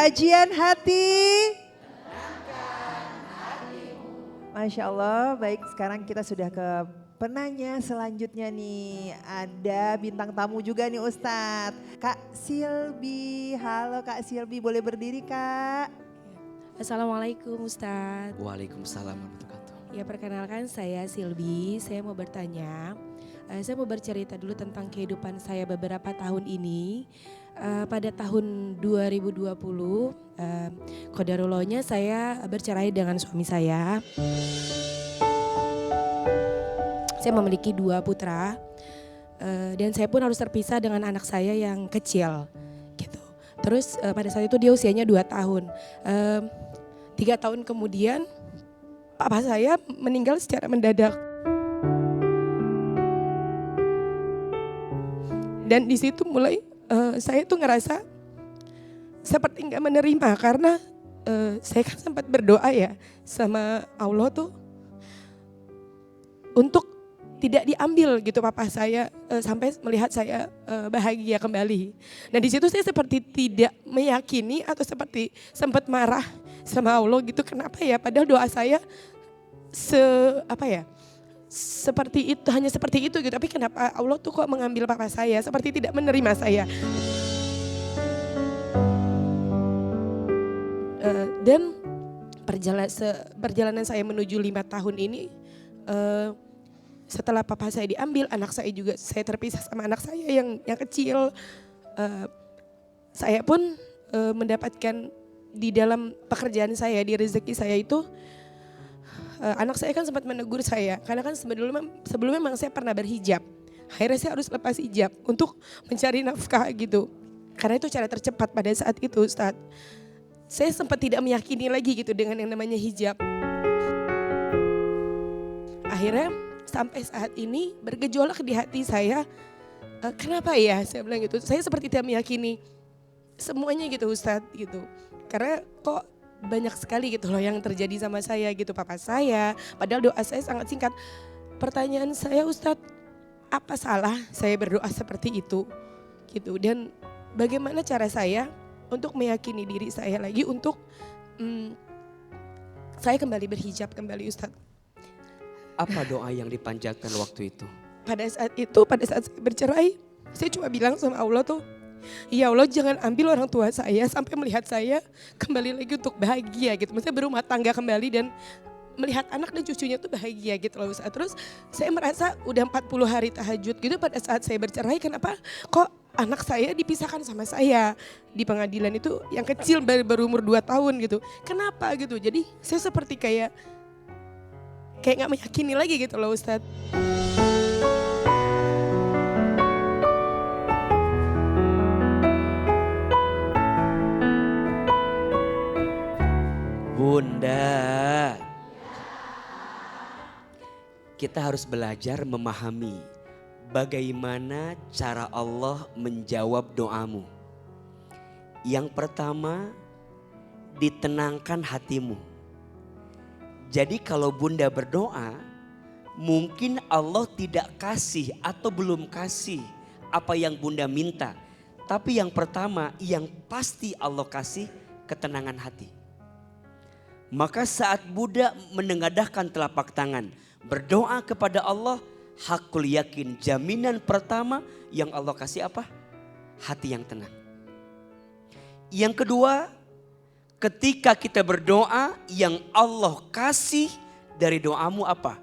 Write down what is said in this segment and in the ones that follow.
Kajian hati. Masya Allah, baik sekarang kita sudah ke penanya selanjutnya nih. Ada bintang tamu juga nih Ustadz. Kak Silbi, halo Kak Silbi, boleh berdiri Kak? Assalamualaikum Ustadz. Waalaikumsalam warahmatullahi wabarakatuh. Ya perkenalkan saya Silbi, saya mau bertanya. Saya mau bercerita dulu tentang kehidupan saya beberapa tahun ini. Pada tahun 2020, qadarullahnya saya bercerai dengan suami saya. Saya memiliki 2 putra dan saya pun harus terpisah dengan anak saya yang kecil gitu. Terus pada saat itu dia usianya 2 tahun. 3 tahun kemudian papa saya meninggal secara mendadak. Dan di situ mulai saya tuh ngerasa seperti nggak menerima karena saya kan sempat berdoa ya sama Allah tuh untuk tidak diambil gitu papa saya sampai melihat saya bahagia kembali. Dan di situ saya seperti tidak meyakini atau seperti sempat marah sama Allah gitu, kenapa ya padahal doa saya seperti itu, hanya seperti itu gitu, tapi kenapa Allah tuh kok mengambil papa saya, seperti tidak menerima saya. Dan perjalanan saya menuju 5 tahun ini, setelah papa saya diambil, anak saya juga, saya terpisah sama anak saya yang kecil. Saya pun mendapatkan di dalam pekerjaan saya, di rezeki saya itu, anak saya kan sempat menegur saya, karena kan sebelumnya memang saya pernah berhijab. Akhirnya saya harus lepas hijab untuk mencari nafkah gitu. Karena itu cara tercepat pada saat itu Ustadz. Saya sempat tidak meyakini lagi gitu dengan yang namanya hijab. Akhirnya sampai saat ini bergejolak di hati saya, kenapa ya saya bilang gitu. Saya seperti tidak meyakini semuanya gitu Ustadz gitu. Karena kok banyak sekali gitu loh yang terjadi sama saya gitu, papa saya, padahal doa saya sangat singkat. Pertanyaan saya Ustadz, apa salah saya berdoa seperti itu gitu, dan bagaimana cara saya untuk meyakini diri saya lagi untuk saya kembali berhijab kembali Ustadz. Apa doa yang dipanjatkan waktu itu? Pada saat saya bercerai, saya cuma bilang sama Allah tuh, ya Allah jangan ambil orang tua saya sampai melihat saya kembali lagi untuk bahagia gitu. Maksudnya berumah tangga kembali dan melihat anak dan cucunya tuh bahagia gitu loh Ustaz. Terus saya merasa udah 40 hari tahajud gitu pada saat saya bercerai, kenapa kok anak saya dipisahkan sama saya di pengadilan itu yang kecil berumur 2 tahun gitu. Kenapa gitu, jadi saya seperti kayak gak meyakini lagi gitu loh Ustaz. Bunda, kita harus belajar memahami bagaimana cara Allah menjawab doamu. Yang pertama, ditenangkan hatimu. Jadi kalau Bunda berdoa, mungkin Allah tidak kasih atau belum kasih apa yang Bunda minta. Tapi yang pertama, yang pasti Allah kasih ketenangan hati. Maka saat Bunda menengadahkan telapak tangan, berdoa kepada Allah, hakul yakin jaminan pertama yang Allah kasih apa? Hati yang tenang. Yang kedua, ketika kita berdoa yang Allah kasih dari doamu apa?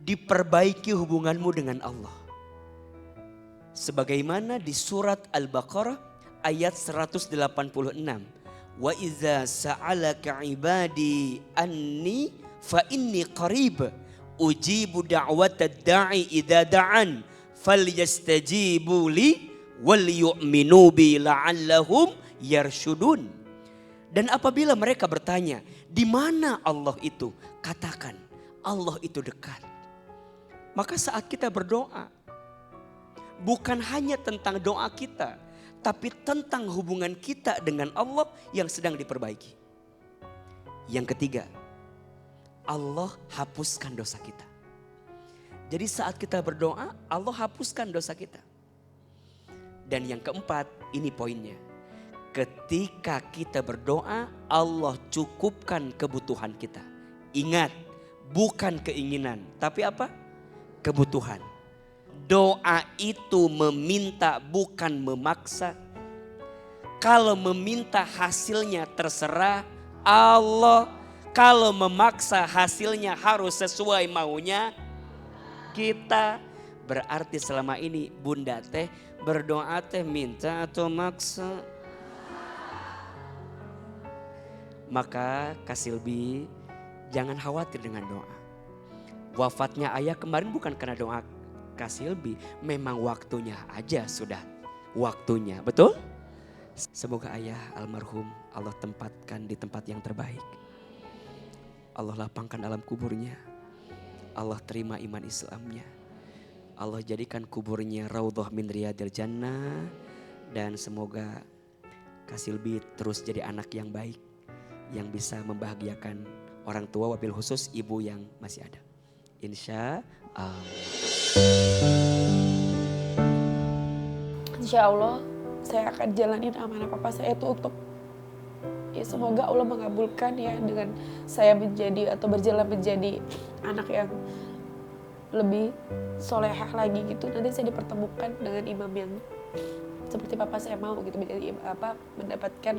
Diperbaiki hubunganmu dengan Allah. Sebagaimana di surat Al-Baqarah ayat 186. Wa iza sa'alaka ibadi anni fa inni qarib ujibu da'watad da'i idza da'an falyastajibu li wal yu'minu bi la'allahum yarshudun. Dan apabila mereka bertanya, di mana Allah itu? Katakan, Allah itu dekat. Maka saat kita berdoa, bukan hanya tentang doa kita, tapi tentang hubungan kita dengan Allah yang sedang diperbaiki. Yang ketiga, Allah hapuskan dosa kita. Jadi saat kita berdoa, Allah hapuskan dosa kita. Dan yang keempat, ini poinnya. ketika kita berdoa, Allah cukupkan kebutuhan kita. Ingat, bukan keinginan, tapi apa? Kebutuhan. Doa itu meminta, bukan memaksa. Kalau meminta hasilnya terserah Allah. Kalau memaksa hasilnya harus sesuai maunya kita. Berarti selama ini bunda teh berdoa teh minta atau maksa? Maka Kak Silbi jangan khawatir dengan doa. Wafatnya ayah kemarin bukan karena doa Kak Silbi, memang waktunya aja sudah waktunya, betul? Semoga ayah almarhum Allah tempatkan di tempat yang terbaik. Allah lapangkan alam kuburnya. Allah terima iman Islamnya. Allah jadikan kuburnya raudhah min riyadil jannah. Dan semoga Kak Silbi terus jadi anak yang baik, yang bisa membahagiakan orang tua, wabil khusus ibu yang masih ada. Insya Allah. Insya Allah saya akan jalanin amanah papa saya itu untuk ya semoga Allah mengabulkan ya dengan saya menjadi atau berjalan menjadi anak yang lebih solehah lagi gitu. Nanti saya dipertemukan dengan imam yang seperti papa saya mau gitu, menjadi mendapatkan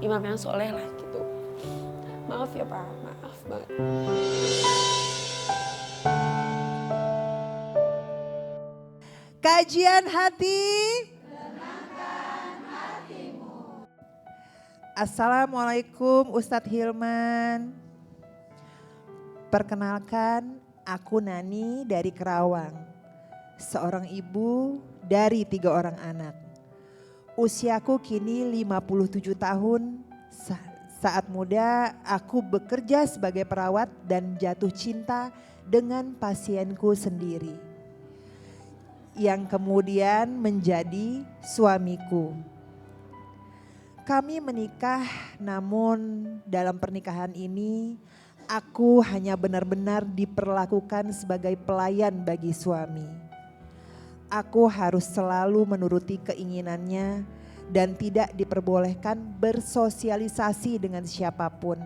imam yang soleh lah gitu. Maaf ya Pak, maaf banget. Kajian hati. Assalamualaikum Ustadz Hilman. Perkenalkan, aku Nani dari Kerawang. Seorang ibu dari 3 orang anak. Usiaku kini 57 tahun. Saat muda aku bekerja sebagai perawat dan jatuh cinta dengan pasienku sendiri, yang kemudian menjadi suamiku. Kami menikah, namun dalam pernikahan ini aku hanya benar-benar diperlakukan sebagai pelayan bagi suami. Aku harus selalu menuruti keinginannya dan tidak diperbolehkan bersosialisasi dengan siapapun.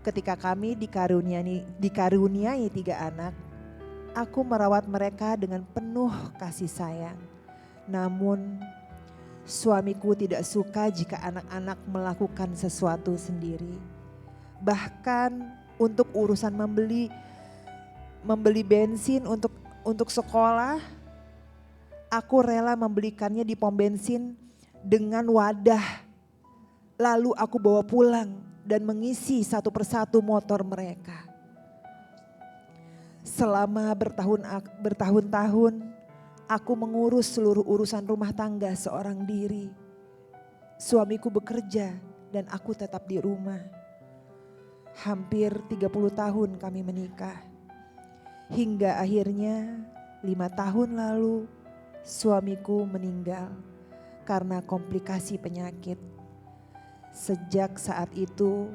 Ketika kami dikaruniai 3 anak, aku merawat mereka dengan penuh kasih sayang. Namun suamiku tidak suka jika anak-anak melakukan sesuatu sendiri. Bahkan untuk urusan membeli bensin untuk sekolah, aku rela membelikannya di pom bensin dengan wadah. Lalu aku bawa pulang dan mengisi satu persatu motor mereka. Selama bertahun-tahun aku mengurus seluruh urusan rumah tangga seorang diri. Suamiku bekerja dan aku tetap di rumah. Hampir 30 tahun kami menikah. Hingga akhirnya 5 tahun lalu suamiku meninggal karena komplikasi penyakit. Sejak saat itu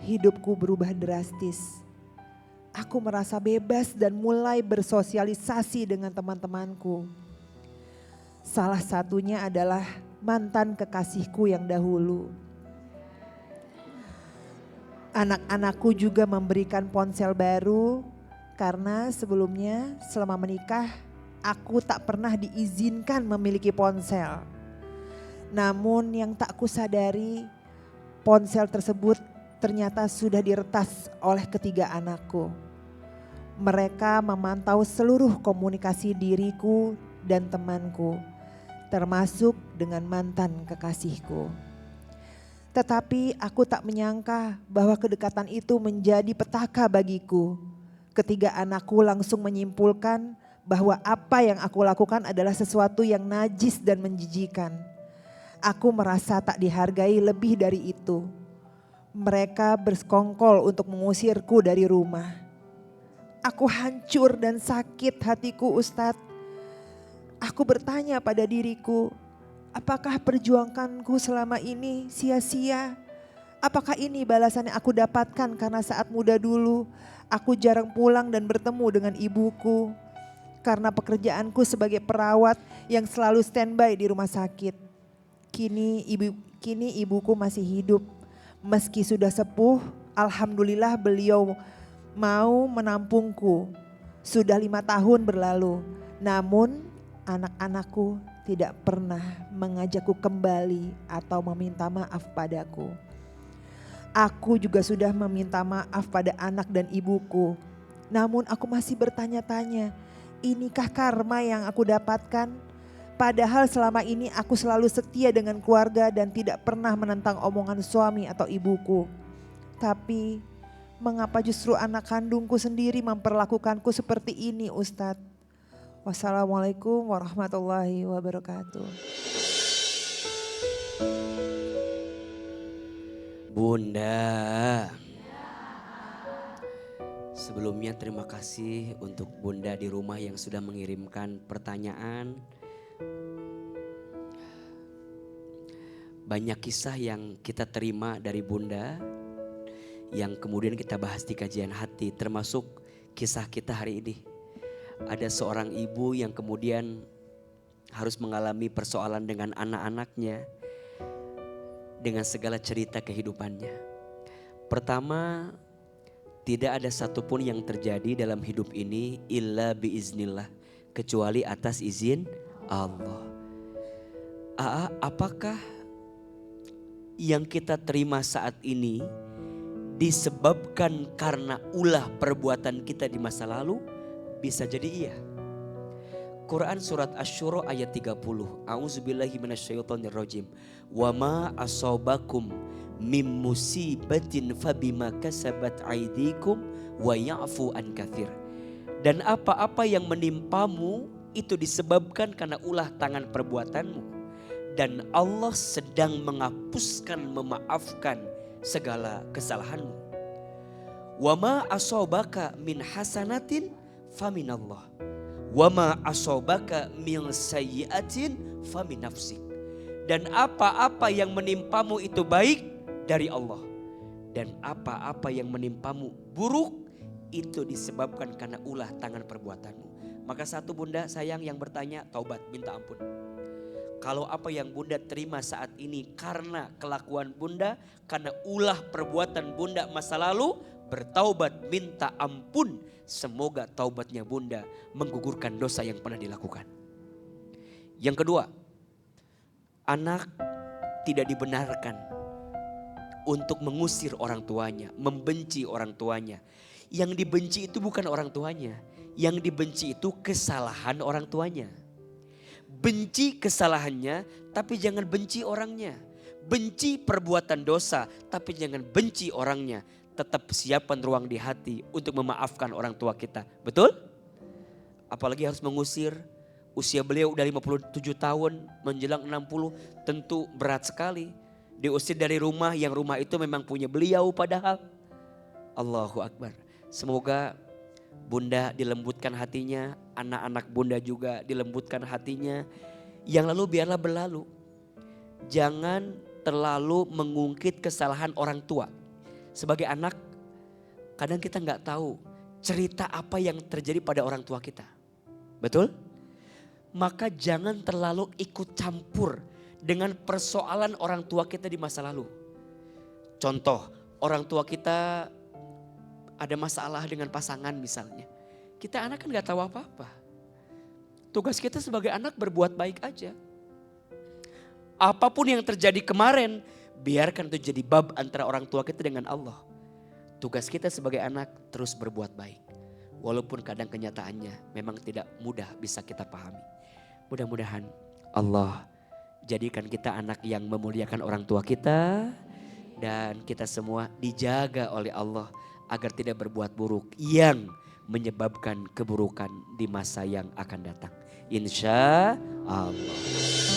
hidupku berubah drastis. Aku merasa bebas dan mulai bersosialisasi dengan teman-temanku. Salah satunya adalah mantan kekasihku yang dahulu. Anak-anakku juga memberikan ponsel baru karena sebelumnya selama menikah aku tak pernah diizinkan memiliki ponsel. Namun yang tak kusadari, ponsel tersebut ternyata sudah diretas oleh ketiga anakku. Mereka memantau seluruh komunikasi diriku dan temanku, termasuk dengan mantan kekasihku. Tetapi aku tak menyangka bahwa kedekatan itu menjadi petaka bagiku. Ketiga anakku langsung menyimpulkan bahwa apa yang aku lakukan adalah sesuatu yang najis dan menjijikan. Aku merasa tak dihargai lebih dari itu. Mereka bersekongkol untuk mengusirku dari rumah. Aku hancur dan sakit hatiku, Ustadz. Aku bertanya pada diriku, apakah perjuanganku selama ini sia-sia? Apakah ini balasan yang aku dapatkan karena saat muda dulu aku jarang pulang dan bertemu dengan ibuku. Karena pekerjaanku sebagai perawat yang selalu standby di rumah sakit. kini ibuku masih hidup. Meski sudah sepuh, alhamdulillah beliau mau menampungku. Sudah 5 tahun berlalu, namun anak-anakku tidak pernah mengajakku kembali atau meminta maaf padaku. Aku juga sudah meminta maaf pada anak dan ibuku. Namun aku masih bertanya-tanya, inikah karma yang aku dapatkan? Padahal selama ini aku selalu setia dengan keluarga dan tidak pernah menentang omongan suami atau ibuku. Tapi mengapa justru anak kandungku sendiri memperlakukanku seperti ini, Ustadz? Wassalamualaikum warahmatullahi wabarakatuh. Bunda, sebelumnya terima kasih untuk Bunda di rumah yang sudah mengirimkan pertanyaan. Banyak kisah yang kita terima dari Bunda, yang kemudian kita bahas di kajian hati, termasuk kisah kita hari ini. Ada seorang ibu yang kemudian harus mengalami persoalan dengan anak-anaknya, dengan segala cerita kehidupannya. Pertama, tidak ada satupun yang terjadi dalam hidup ini illa biiznillah, kecuali atas izin Allah. Apakah yang kita terima saat ini disebabkan karena ulah perbuatan kita di masa lalu? Bisa jadi iya. Quran surat Asy-Syura ayat 30. A'udzubillahi minasyaitonirrajim. Wa ma asabakum mim musibatin fabima kasabat aydikum wa ya'fu an katsir. Dan apa-apa yang menimpamu itu disebabkan karena ulah tangan perbuatanmu. Dan Allah sedang menghapuskan, memaafkan segala kesalahanmu. Wa ma asabaka min hasanatin faminallah. Wa ma asabaka min sayyi'atin famin nafsik. Dan apa-apa yang menimpamu itu baik dari Allah. Dan apa-apa yang menimpamu buruk itu disebabkan karena ulah tangan perbuatanmu. Maka satu Bunda sayang yang bertanya, taubat, minta ampun. Kalau apa yang Bunda terima saat ini karena kelakuan Bunda, karena ulah perbuatan Bunda masa lalu, bertaubat, minta ampun. Semoga taubatnya Bunda menggugurkan dosa yang pernah dilakukan. Yang kedua, anak tidak dibenarkan untuk mengusir orang tuanya, membenci orang tuanya. Yang dibenci itu bukan orang tuanya, yang dibenci itu kesalahan orang tuanya. Benci kesalahannya, tapi jangan benci orangnya. Benci perbuatan dosa, tapi jangan benci orangnya. Tetap siapkan ruang di hati untuk memaafkan orang tua kita. Betul? Apalagi harus mengusir. Usia beliau udah 57 tahun, menjelang 60, tentu berat sekali. Diusir dari rumah, yang rumah itu memang punya beliau padahal. Allahu Akbar. Semoga Bunda dilembutkan hatinya, anak-anak Bunda juga dilembutkan hatinya. Yang lalu biarlah berlalu. Jangan terlalu mengungkit kesalahan orang tua. Sebagai anak, kadang kita nggak tahu cerita apa yang terjadi pada orang tua kita. Betul? Maka jangan terlalu ikut campur dengan persoalan orang tua kita di masa lalu. Contoh, orang tua kita ada masalah dengan pasangan misalnya. Kita anak kan gak tahu apa-apa. Tugas kita sebagai anak berbuat baik aja. Apapun yang terjadi kemarin, biarkan itu jadi bab antara orang tua kita dengan Allah. Tugas kita sebagai anak terus berbuat baik. Walaupun kadang kenyataannya memang tidak mudah bisa kita pahami. Mudah-mudahan Allah jadikan kita anak yang memuliakan orang tua kita. Dan kita semua dijaga oleh Allah agar tidak berbuat buruk yang menyebabkan keburukan di masa yang akan datang. Insya Allah.